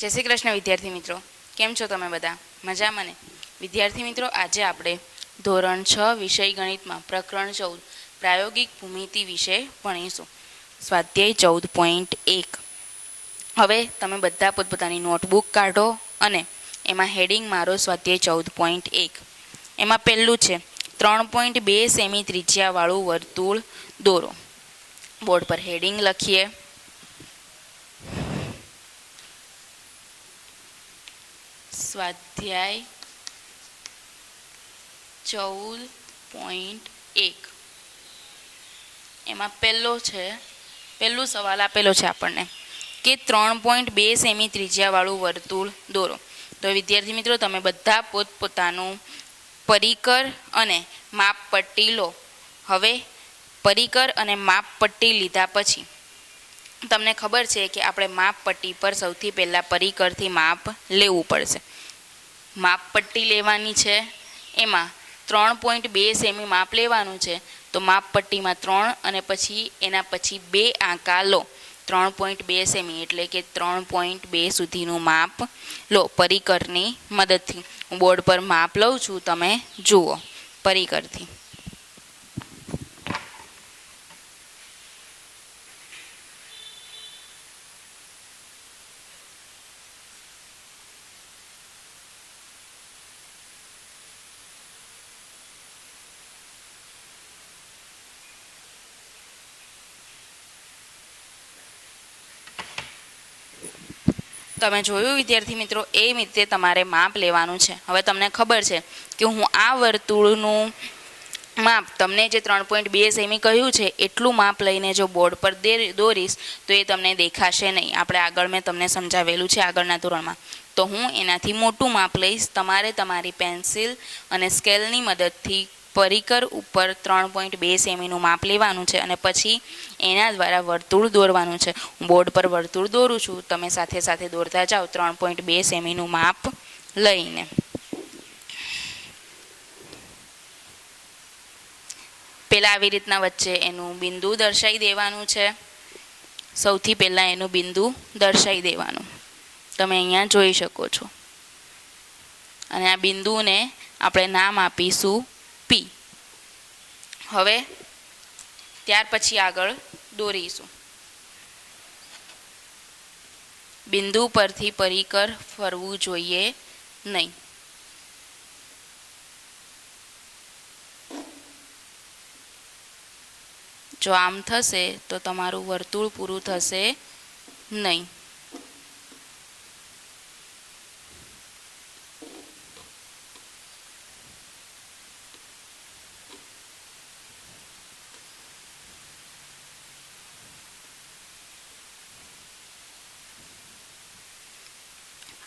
जय श्री कृष्ण विद्यार्थी मित्रों, केम छो तमे बधा? मजा मने? विद्यार्थी मित्रों, आज आपणे धोरण 6 विषय गणित में प्रकरण 14 प्रायोगिक भूमिति विषे भणीशुं। स्वाध्याय 14.1। हवे तमे बधा पोतपोतानी नोटबुक काढो अने एमां हेडिंग मारो स्वाध्याय 14.1। एमां पहेलुं छे 3.2 सेमी त्रिज्यावाळुं वर्तुळ दोरो। बोर्ड पर हेडिंग लखीए। स्वाध्याय 14.1 एमां पहेलो सवाल आपेलो छे आपणने के 3.2 सेमी त्रिज्यावाळुं वर्तुळ दोरो। तो विद्यार्थी मित्रों, तमे बधा पोतपोतानुं परिकर अने मापपट्टी लो। हवे परिकर अने मापपट्टी लीधा पछी तमने खबर छे कि आपणे मापपट्टी पर सौथी पहेला परिकरथी माप लेवुं पड़शे। मापपट्टी लेवानी छे, एमां 3.2 सेमी माप लेवानुं छे। तो मापपट्टी में 3 अने पछी एना पछी 2 आंका लो। 3.2 सेमी एटले के 3.2 सुधीनुं माप लो परिकरनी मददथी। हूँ बोर्ड पर माप लઉં છું, તમે જુઓ પરિકરથી। તમે જોયું વિદ્યાર્થી મિત્રો, એ રીતે તમારે માપ લેવાનું છે। હવે તમને ખબર છે કે હું આ વર્તુળનું માપ તમને જે 3.2 સેમી કહ્યું છે એટલું માપ લઈને જો બોર્ડ પર દોરીશ તો એ તમને દેખાશે નહીં। આપણે આગળ મેં તમને સમજાવેલું છે આગળના ધોરણમાં। તો હું એનાથી મોટું માપ લઈશ। તમારે તમારી પેન્સિલ અને સ્કેલની મદદથી परिकर ऊपर 3.2 सेमीનું माप लेवानुं छे अने पछी एना द्वारा वर्तुळ दौरवानुं छे। हूँ बोर्ड पर वर्तुळ दौरूं छुं, तमे साथे साथे दौरता जाओ 3.2 सेमीનું माप लईने। पेला आवी रीतना वच्चे एनुं बिंदु दर्शावी देवानुं छे। सौथी पहेला एनुं बिंदु दर्शावी देवानुं, तमे अहींया जोई शको छो। अने आ बिंदुने आपणे नाम आपीशुं P। हवे त्यार पछी आगळ दोरीशुं। बिंदु परथी परिकर फरवुं जोईए नहीं। जो आम थशे तो तमारुं वर्तुळ पूरुं थशे नहीं।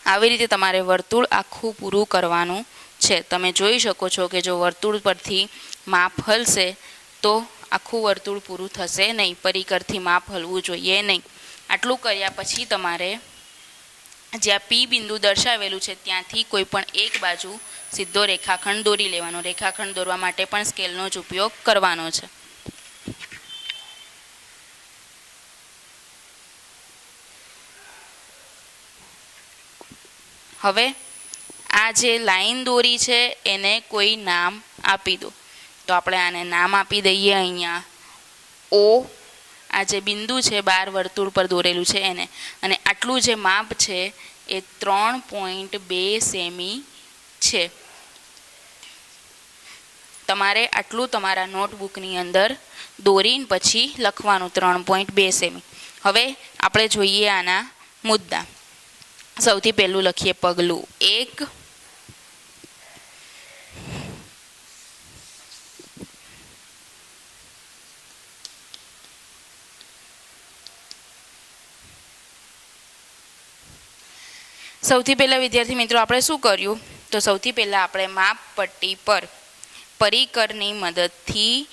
આવી રીતે તમારે વર્તુળ આખું પૂરું કરવાનું છે। તમે જોઈ શકો છો કે જો વર્તુળ પરથી માપ હલશે તો આખું વર્તુળ પૂરું થશે નહીં। પરિકરથી માપ હલવું જોઈએ નહીં। આટલું કર્યા પછી તમારે જ્યાં પી બિંદુ દર્શાવેલું છે ત્યાંથી કોઈ પણ એક બાજુ સીધો રેખાખંડ દોરી લેવાનો। રેખાખંડ દોરવા માટે પણ સ્કેલનો જ ઉપયોગ કરવાનો છે। હવે આ જે લાઈન દોરી છે એને કોઈ નામ આપી દો। તો આપણે આને નામ આપી દઈએ અહીંયા O। આ જે બિંદુ છે 12 વર્તુળ પર દોરેલું છે એને, અને આટલું જે માપ છે એ 3.2 સેમી છે। તમારે આટલું તમારા નોટબુકની અંદર દોરીને પછી લખવાનું 3.2 સેમી। હવે આપણે જોઈએ આના મુદ્દા। સૌથી પહેલું લખીએ પગલું 1। સૌથી પહેલા વિદ્યાર્થી મિત્રો આપણે શું કર્યું? તો સૌથી પહેલા આપણે માપપટ્ટી પર પરિકરની મદદથી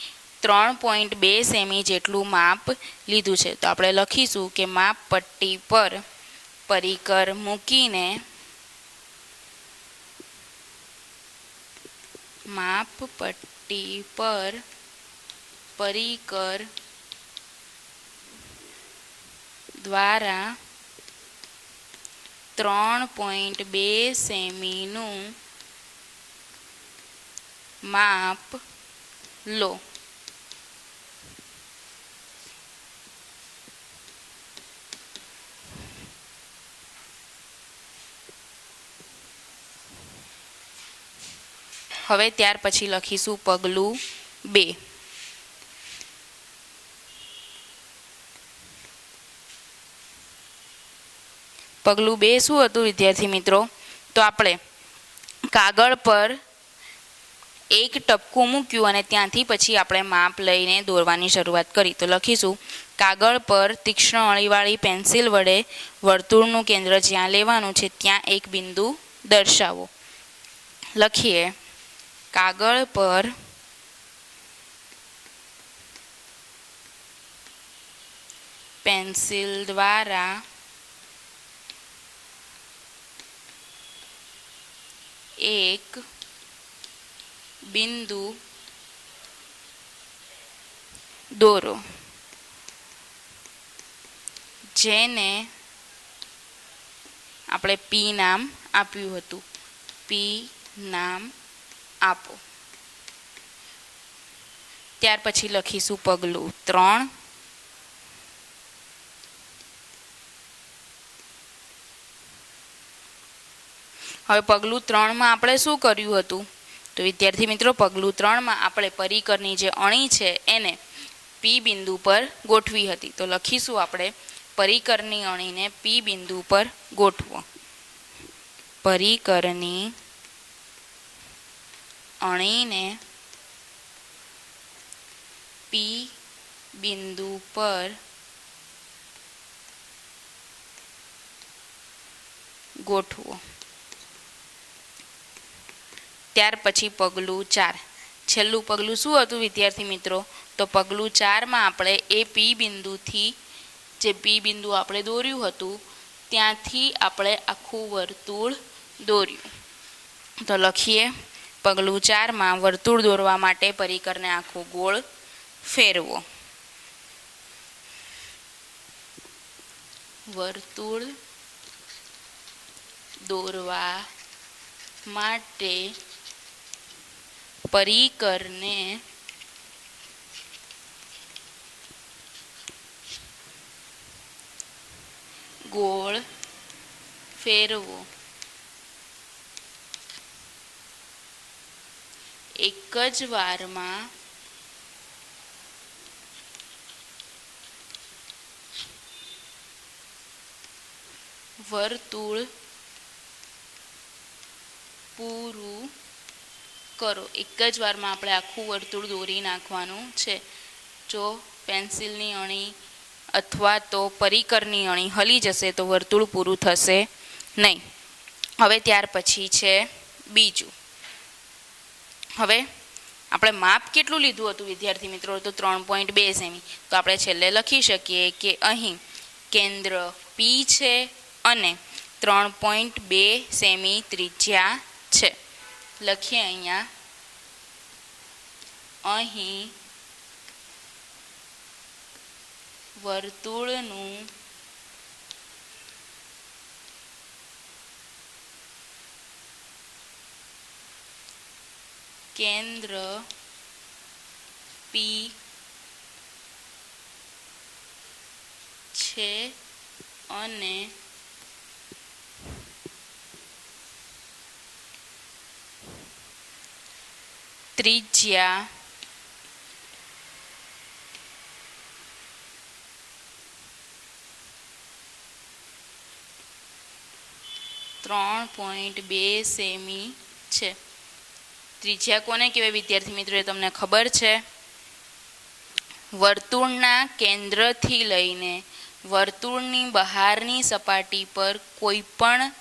3.2 સેમી જેટલું માપ લીધું છે। તો આપણે લખીશું કે માપપટ્ટી પર परिकर मूकीने मापपट्टी पर परिकर द्वारा 3.2 સેમીનું માપ લો. હવે ત્યાર પછી લખીશું પગલું 2. પગલું 2 શું હતું વિદ્યાર્થી મિત્રો? તો આપણે કાગળ પર એક ટપકું મૂક્યું અને ત્યાંથી પછી આપણે માપ લઈને દોરવાની શરૂઆત કરી. તો લખીશું કાગળ પર તીક્ષ્ણ અણીવાળી પેન્સિલ વડે વર્તુળનું કેન્દ્ર જ્યાં લેવાનું છે ત્યાં એક બિંદુ દર્શાવો. લખીએ કાગળ પર પેન્સિલ દ્વારા એક બિંદુ દોરો જેને આપણે પી નામ આપ્યું હતું. પી નામ આપો. ત્યાર પછી લખીશું પગલું 3. હવે પગલું 3 માં આપણે શું કર્યું હતું? તો વિદ્યાર્થી મિત્રો પગલું 3 માં આપણે પરિકરની જે અણી છે એને પી બિંદુ પર ગોઠવી હતી. તો લખીશું આપણે પરિકરની અણીને પી બિંદુ પર ગોઠવો. પરિકરની અણીને પી બિંદુ પર ગોઠવો. ત્યાર પછી પગલું 4. છેલ્લું પગલું શું હતું વિદ્યાર્થી મિત્રો? તો પગલું 4 માં આપણે એ પી બિંદુથી જે પી બિંદુ આપણે દોર્યું હતું ત્યાંથી આપણે આખું વર્તુળ દોર્યું. તો લખીએ પગલું 4 માં વર્તુળ દોરવા માટે પરિકરને આખું ગોળ ફેરવો. વર્તુળ દોરવા માટે પરિકરને ગોળ ફેરવો. એક જ વારમાં વર્તુળ પૂરું કરો. એક જ વારમાં આપણે આખું વર્તુળ દોરી નાખવાનું છે. જો પેન્સિલની અણી અથવા તો પરિકરની અણી હલી જશે તો વર્તુળ પૂરું થશે નહીં. હવે ત્યાર પછી છે બીજું. હવે આપણે માપ કેટલું લીધું હતું વિદ્યાર્થી મિત્રો? તો 3.2 સેમી. તો આપણે છેલ્લે લખી શકીએ કે અહીં કેન્દ્ર પી છે અને 3.2 સેમી ત્રિજ્યા છે. લખીએ અહીંયા અહીં વર્તુળનું કેન્દ્ર પી છે અને ત્રિજ્યા 3.2 સેમી છે. ત્રિજ્યા કોને કહેવાય વિદ્યાર્થી મિત્રો? એ તમને ખબર છે. વર્તુળના કેન્દ્રથી લઈને વર્તુળની બહારની સપાટી પર કોઈ પણ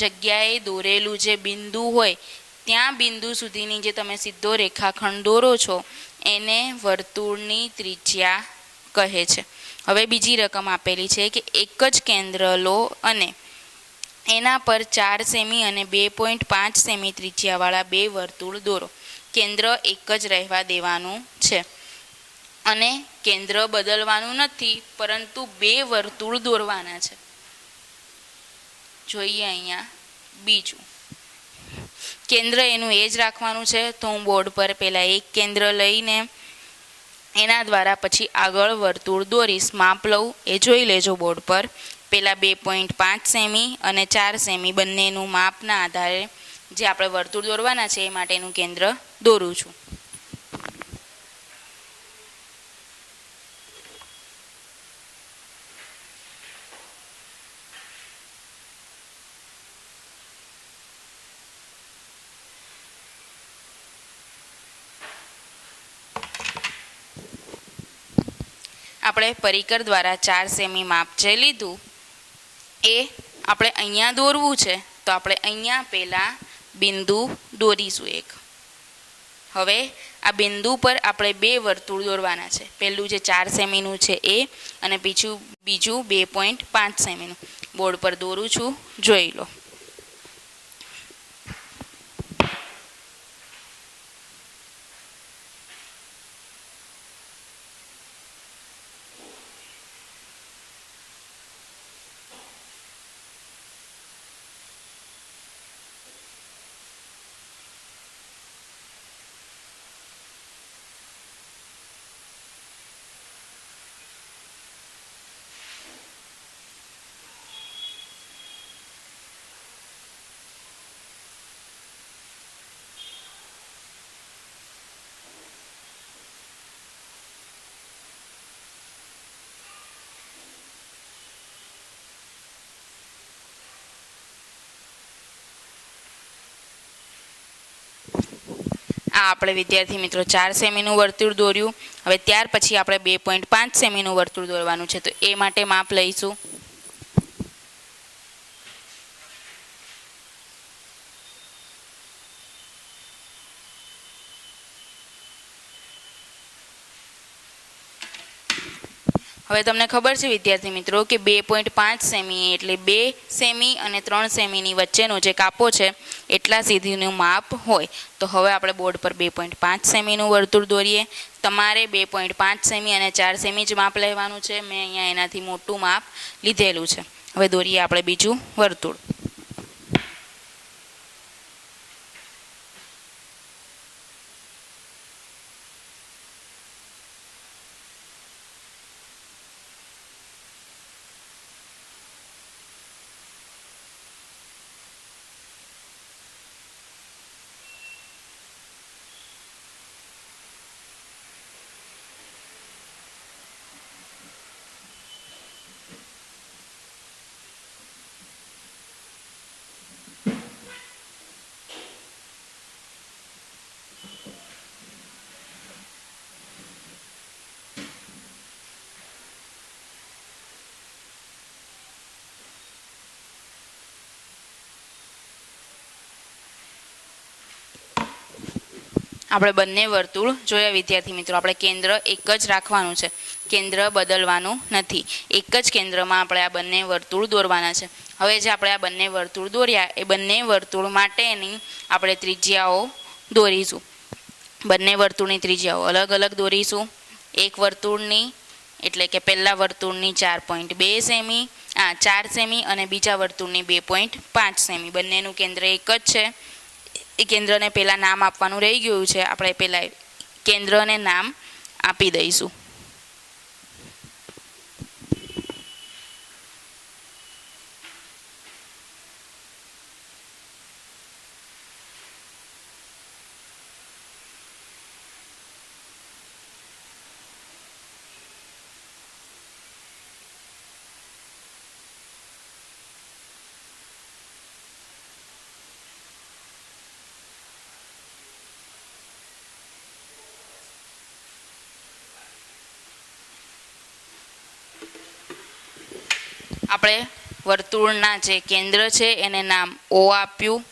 જગ્યાએ દોરેલું જે બિંદુ હોય ત્યાં બિંદુ સુધીની જે તમે સીધો રેખાખંડ દોરો છો એને વર્તુળની ત્રિજ્યા કહે છે. હવે બીજી રકમ આપેલી છે કે એક જ કેન્દ્ર લો અને એના પર 4 સેમી અને 2.5 સેમી ત્રિજ્યાવાળા બે વર્તુળ દોરો. કેન્દ્ર એક જ રહેવા દેવાનું છે અને કેન્દ્ર બદલવાનું નથી, પરંતુ બે વર્તુળ દોરવાના છે. જોઈએ અહીંયા બીજું કેન્દ્ર એનું એ જ રાખવાનું છે. તો હું બોર્ડ પર પહેલાં એક કેન્દ્ર લઈને એના દ્વારા પછી આગળ વર્તુળ દોરીશ. માપ લઉં એ જોઈ લેજો બોર્ડ પર. પહેલાં 2.5 સેમી અને 4 સેમી બંનેનું માપના આધારે જે આપણે વર્તુળ દોરવાના છે એ માટેનું કેન્દ્ર દોરું છું. આપણે પરિકર દ્વારા 4 સેમી માપ જે લીધું એ આપણે અહીંયા દોરવું છે. તો આપણે અહીંયા પહેલાં બિંદુ દોરીશું એક. હવે આ બિંદુ પર આપણે 2 વર્તુળ દોરવાના છે. પહેલું જે 4 સેમીનું છે એ અને બીજું 2.5 સેમીનું. બોર્ડ પર દોરું છું, જોઈ લો. આ આપણે વિદ્યાર્થી મિત્રો 4 સેમીનું વર્તુળ દોર્યું. હવે ત્યાર પછી આપણે 2.5 સેમીનું વર્તુળ દોરવાનું છે. તો એ માટે માપ લઈશું. હવે તમને ખબર છે વિદ્યાર્થી મિત્રો કે 2.5 સેમી એટલે 2 સેમી અને 3 સેમીની વચ્ચેનો જે કાપો છે એટલા સીધીનું માપ હોય. તો હવે આપણે બોર્ડ પર 2.5 સેમીનું વર્તુળ દોરીએ. તમારે 2.5 સેમી અને 4 સેમી જ માપ લેવાનું છે. મેં અહીંયા એનાથી મોટું માપ લીધેલું છે. હવે દોરીએ આપણે બીજું વર્તુળ. આપણે બંને વર્તુળ જોયા વિદ્યાર્થી મિત્રો. આપણે કેન્દ્ર એક જ રાખવાનું છે, કેન્દ્ર બદલવાનું નથી. એક જ કેન્દ્રમાં આપણે આ બંને વર્તુળ દોરવાના છે. હવે જે આપણે આ બંને વર્તુળ દોર્યા એ બંને વર્તુળ માટેની આપણે ત્રિજ્યાઓ દોરીશું. બંને વર્તુળની ત્રિજ્યાઓ અલગ અલગ દોરીશું. એક વર્તુળની એટલે કે પહેલા વર્તુળની 4.2 સેમી 4 સેમી અને બીજા વર્તુળની 2.5 સેમી. બંનેનું કેન્દ્ર એક જ છે. એ કેન્દ્રને પહેલાં નામ આપવાનું રહી ગયું છે. આપણે પહેલાં કેન્દ્રને નામ આપી દઈશું. આપણે વર્તુળના જે કેન્દ્ર છે એને નામ ઓ આપ્યું.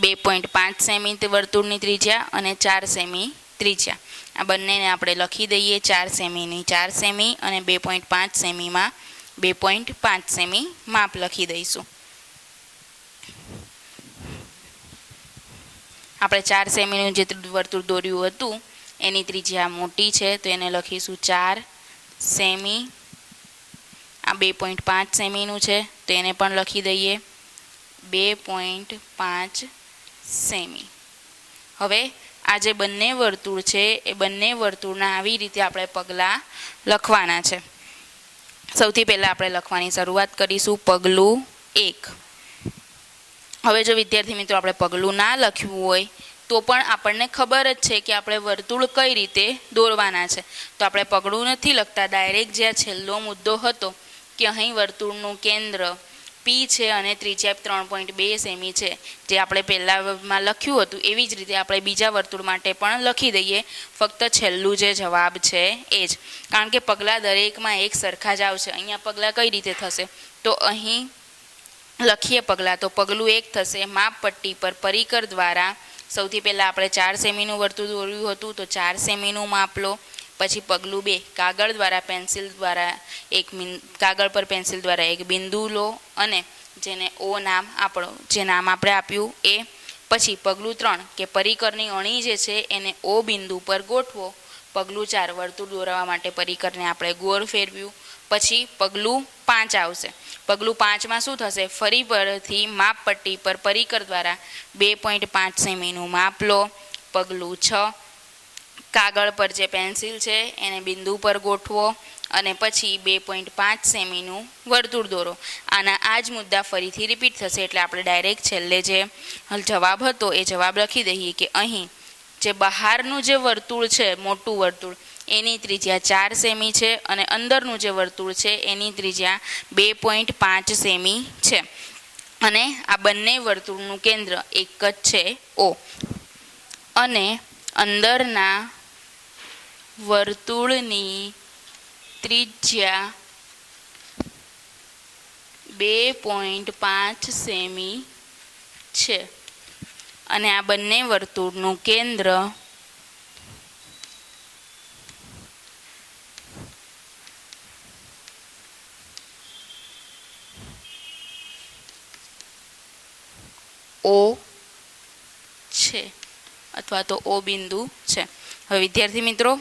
2.5 સેમી વર્તુળની ત્રિજ્યા અને 4 સેમી ત્રિજ્યા. આ બંનેને આપણે લખી દઈએ. 4 સેમીની 4 સેમી અને 2.5 સેમીમાં 2.5 સેમી માપ લખી દઈશું. આપણે 4 સેમીનું જે વર્તુળ દોર્યું હતું એની ત્રિજ્યા મોટી છે તો એને લખીશું 4 સેમી. આ 2.5 સેમીનું છે તો એને પણ લખી દઈએ. 2.5 સેમી. હવે આ જે બંને વર્તુળ છે એ બંને વર્તુળના આવી રીતે આપણે પગલાં લખવાના છે. સૌથી પહેલાં આપણે લખવાની શરૂઆત કરીશું પગલું 1. હવે જો વિદ્યાર્થી મિત્રો આપણે પગલું ના લખ્યું હોય તો પણ આપણને ખબર જ છે કે આપણે વર્તુળ કઈ રીતે દોરવાના છે, તો આપણે પગલું નથી લખતા, ડાયરેક્ટ જે આ છેલ્લો મુદ્દો હતો કે અહીં વર્તુળનું કેન્દ્ર પી છે અને ત્રિજ્યા 3.2 સેમી છે, જે આપણે પહેલાંમાં લખ્યું હતું એવી જ રીતે આપણે બીજા વર્તુળ માટે પણ લખી દઈએ, ફક્ત છેલ્લું જે જવાબ છે એ જ. કારણ કે પગલાં દરેકમાં એક સરખા જ આવશે. અહીંયા પગલાં કઈ રીતે થશે, તો અહીં લખીએ પગલાં. તો પગલું 1 થશે, માપપટ્ટી પર પરિકર દ્વારા સૌથી પહેલાં આપણે 4 સેમીનું વર્તુળ દોર્યું હતું, તો 4 સેમીનું માપ લો. પછી પગલું 2, કાગળ પર પેન્સિલ દ્વારા એક બિંદુ લો અને જેને ઓ નામ આપણો, જે નામ આપણે આપ્યું એ. પછી પગલું 3 કે પરિકરની અણી જે છે એને ઓ બિંદુ પર ગોઠવો. પગલું 4, વર્તુળ દોરવા માટે પરિકરને આપણે ગોળ ફેરવ્યું. પછી પગલું 5 આવશે. પગલું 5માં શું થશે, ફરી પરથી માપપટ્ટી પર પરિકર દ્વારા 2.5 સેમીનું માપ લો. પગલું 6, કાગળ પર જે પેન્સિલ છે એને બિંદુ પર ગોઠવો અને પછી 2.5 સેમીનું વર્તુળ દોરો. આના આ જ મુદ્દા ફરીથી રિપીટ થશે, એટલે આપણે ડાયરેક્ટ છેલ્લે જે જવાબ હતો એ જવાબ લખી દઈએ કે અહીં જે બહારનું જે વર્તુળ છે, મોટું વર્તુળ, એની ત્રિજ્યા 4 સેમી છે અને અંદરનું જે વર્તુળ છે એની ત્રિજ્યા 2.5 સેમી છે અને આ બંને વર્તુળનું કેન્દ્ર એક જ છે O. અને અંદરના વર્તુળની ત્રિજ્યા 2.5 સેમી છે અને આ બંને વર્તુળનું કેન્દ્ર O છે અથવા તો O બિંદુ છે. હવે વિદ્યાર્થી મિત્રો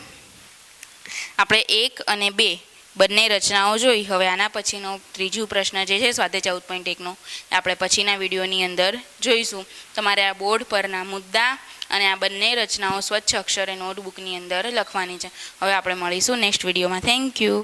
આપણે 1 અને 2 બંને રચનાઓ જોઈ. હવે આના પછીનો ત્રીજું પ્રશ્ન જે છે સ્વાધ્યાય 14.1નો આપણે પછીના વિડીયોની અંદર જોઈશું. તમારે આ બોર્ડ પરના મુદ્દા અને આ બંને રચનાઓ સ્વચ્છ અક્ષરે નોટબુકની અંદર લખવાની છે. હવે આપણે મળીશું નેક્સ્ટ વિડીયોમાં. Thank you.